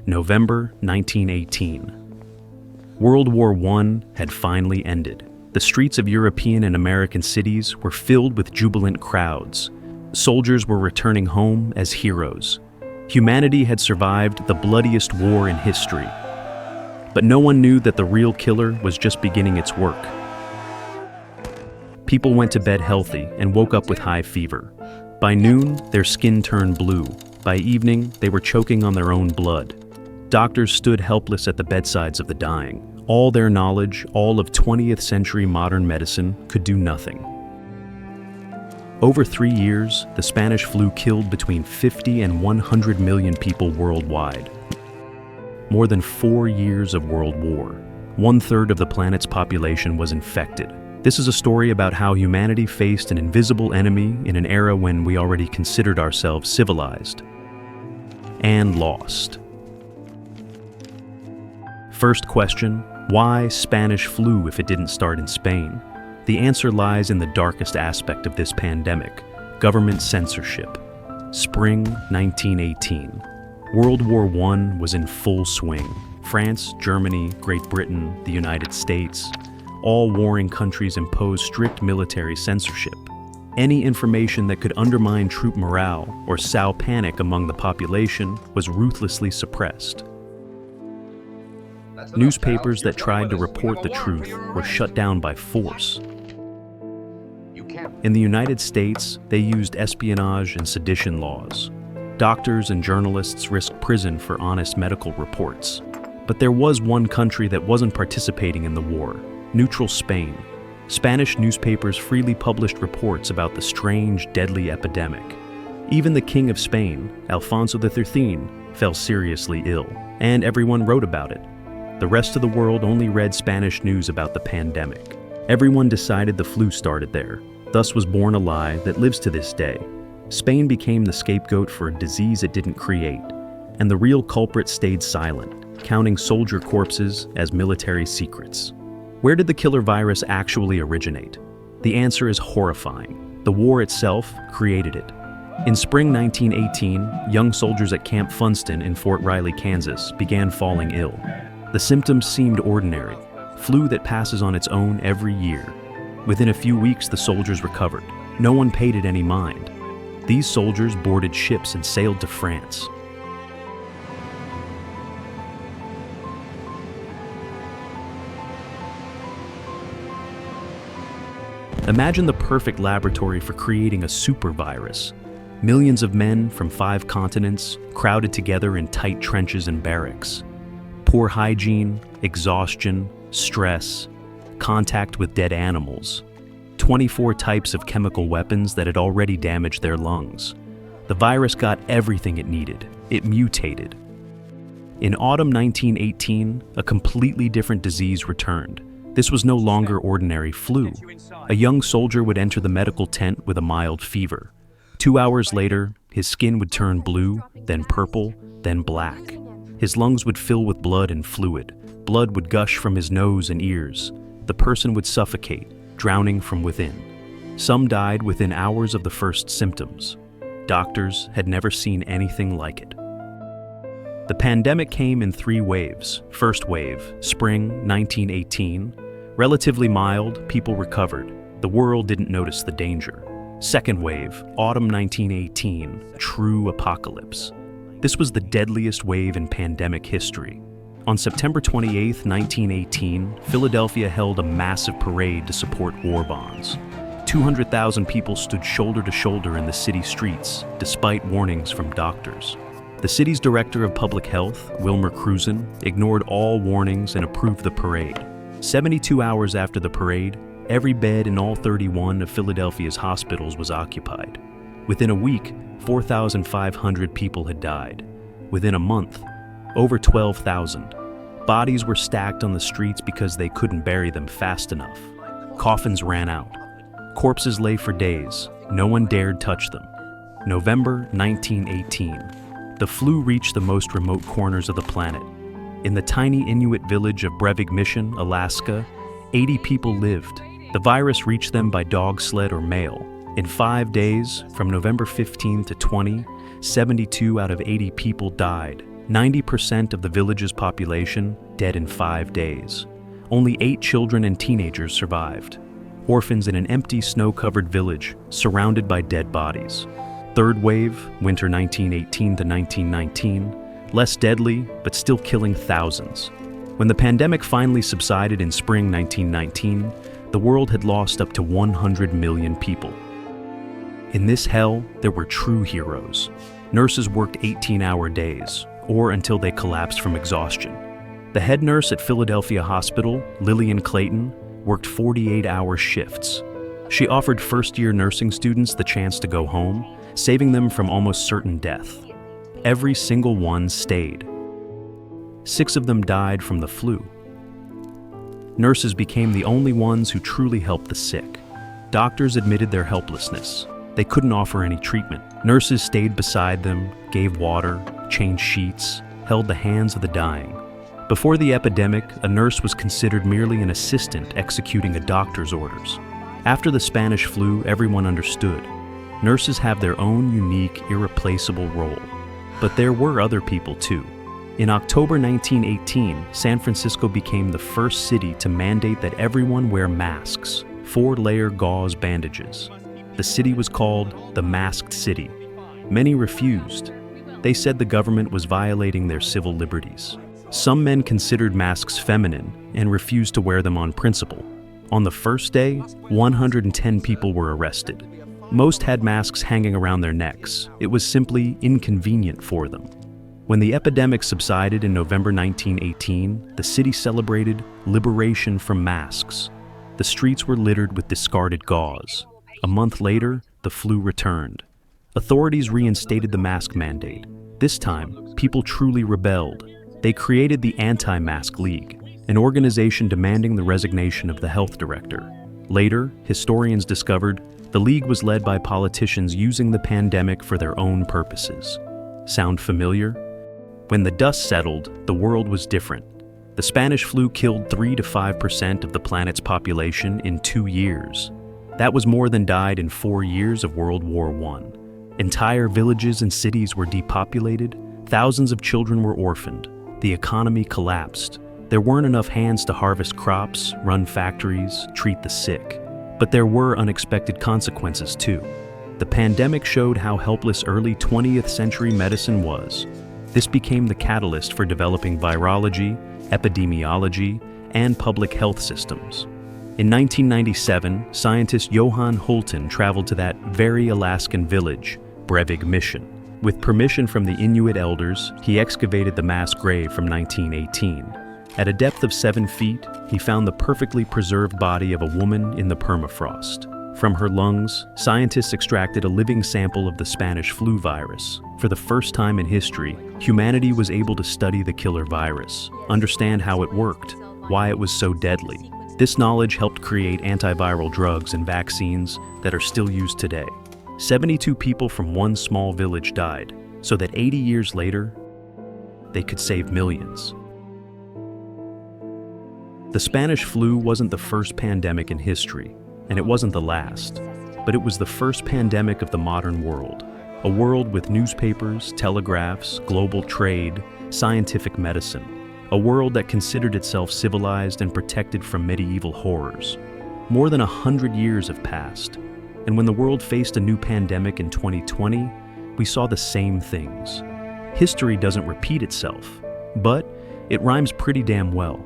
November 1918. World War I had finally ended. The streets of European and American cities were filled with jubilant crowds. Soldiers were returning home as heroes. Humanity had survived the bloodiest war in history. But no one knew that the real killer was just beginning its work. People went to bed healthy and woke up with high fever. By noon, their skin turned blue. By evening, they were choking on their own blood. Doctors stood helpless at the bedsides of the dying. All their knowledge, all of 20th century modern medicine, could do nothing. Over 3 years, the Spanish flu killed between 50 and 100 million people worldwide. More than 4 years of World War. 1/3 of the planet's population was infected. This is a story about how humanity faced an invisible enemy in an era when we already considered ourselves civilized. And lost. First question, why Spanish flu if it didn't start in Spain? The answer lies in the darkest aspect of this pandemic, government censorship. Spring 1918. World War I was in full swing. France, Germany, Great Britain, the United States, all warring countries imposed strict military censorship. Any information that could undermine troop morale or sow panic among the population was ruthlessly suppressed. Newspapers that tried to report the truth were shut down by force. In the United States, they used espionage and sedition laws. Doctors and journalists risked prison for honest medical reports. But there was one country that wasn't participating in the war, neutral Spain. Spanish newspapers freely published reports about the strange, deadly epidemic. Even the King of Spain, Alfonso XIII, fell seriously ill, and everyone wrote about it. The rest of the world only read Spanish news about the pandemic. Everyone decided the flu started there. Thus was born a lie that lives to this day. Spain became the scapegoat for a disease it didn't create, and the real culprit stayed silent, counting soldier corpses as military secrets. Where did the killer virus actually originate? The answer is horrifying. The war itself created it. In spring 1918, young soldiers at Camp Funston in Fort Riley, Kansas, began falling ill. The symptoms seemed ordinary, flu that passes on its own every year. Within a few weeks, the soldiers recovered. No one paid it any mind. These soldiers boarded ships and sailed to France. Imagine the perfect laboratory for creating a super virus. Millions of men from 5 continents crowded together in tight trenches and barracks. Poor hygiene, exhaustion, stress, contact with dead animals. 24 types of chemical weapons that had already damaged their lungs. The virus got everything it needed. It mutated. In autumn 1918, a completely different disease returned. This was no longer ordinary flu. A young soldier would enter the medical tent with a mild fever. 2 hours later, his skin would turn blue, then purple, then black. His lungs would fill with blood and fluid. Blood would gush from his nose and ears. The person would suffocate, drowning from within. Some died within hours of the first symptoms. Doctors had never seen anything like it. The pandemic came in 3 waves. First wave, spring 1918. Relatively mild, people recovered. The world didn't notice the danger. Second wave, autumn 1918, true apocalypse. This was the deadliest wave in pandemic history. On September 28, 1918, Philadelphia held a massive parade to support war bonds. 200,000 people stood shoulder to shoulder in the city streets, despite warnings from doctors. The city's director of public health, Wilmer Cruzen, ignored all warnings and approved the parade. 72 hours after the parade, every bed in all 31 of Philadelphia's hospitals was occupied. Within a week, 4,500 people had died. Within a month, over 12,000. Bodies were stacked on the streets because they couldn't bury them fast enough. Coffins ran out. Corpses lay for days. No one dared touch them. November 1918. The flu reached the most remote corners of the planet. In the tiny Inuit village of Brevig Mission, Alaska, 80 people lived. The virus reached them by dog sled or mail. In 5 days, from November 15 to 20, 72 out of 80 people died. 90% of the village's population dead in 5 days. Only 8 children and teenagers survived. Orphans in an empty, snow-covered village, surrounded by dead bodies. Third wave, winter 1918 to 1919, less deadly, but still killing thousands. When the pandemic finally subsided in spring 1919, the world had lost up to 100 million people. In this hell, there were true heroes. Nurses worked 18-hour days, or until they collapsed from exhaustion. The head nurse at Philadelphia Hospital, Lillian Clayton, worked 48-hour shifts. She offered first-year nursing students the chance to go home, saving them from almost certain death. Every single one stayed. 6 of them died from the flu. Nurses became the only ones who truly helped the sick. Doctors admitted their helplessness. They couldn't offer any treatment. Nurses stayed beside them, gave water, changed sheets, held the hands of the dying. Before the epidemic, a nurse was considered merely an assistant executing a doctor's orders. After the Spanish flu, everyone understood. Nurses have their own unique, irreplaceable role. But there were other people too. In October 1918, San Francisco became the first city to mandate that everyone wear masks, 4-layer gauze bandages. The city was called the Masked City. Many refused. They said the government was violating their civil liberties. Some men considered masks feminine and refused to wear them on principle. On the first day, 110 people were arrested. Most had masks hanging around their necks. It was simply inconvenient for them. When the epidemic subsided in November 1918, the city celebrated liberation from masks. The streets were littered with discarded gauze. A month later, the flu returned. Authorities reinstated the mask mandate. This time, people truly rebelled. They created the Anti-Mask League, an organization demanding the resignation of the health director. Later, historians discovered the league was led by politicians using the pandemic for their own purposes. Sound familiar? When the dust settled, the world was different. The Spanish flu killed 3 to 5% of the planet's population in 2 years. That was more than died in 4 years of World War I. Entire villages and cities were depopulated, thousands of children were orphaned, the economy collapsed. There weren't enough hands to harvest crops, run factories, treat the sick. But there were unexpected consequences too. The pandemic showed how helpless early 20th century medicine was. This became the catalyst for developing virology, epidemiology, and public health systems. In 1997, scientist Johann Holten traveled to that very Alaskan village, Brevig Mission. With permission from the Inuit elders, he excavated the mass grave from 1918. At a depth of 7 feet, he found the perfectly preserved body of a woman in the permafrost. From her lungs, scientists extracted a living sample of the Spanish flu virus. For the first time in history, humanity was able to study the killer virus, understand how it worked, why it was so deadly. This knowledge helped create antiviral drugs and vaccines that are still used today. 72 people from one small village died, so that 80 years later, they could save millions. The Spanish flu wasn't the first pandemic in history, and it wasn't the last, but it was the first pandemic of the modern world, a world with newspapers, telegraphs, global trade, scientific medicine, a world that considered itself civilized and protected from medieval horrors. More than 100 years have passed, and when the world faced a new pandemic in 2020, we saw the same things. History doesn't repeat itself, but it rhymes pretty damn well.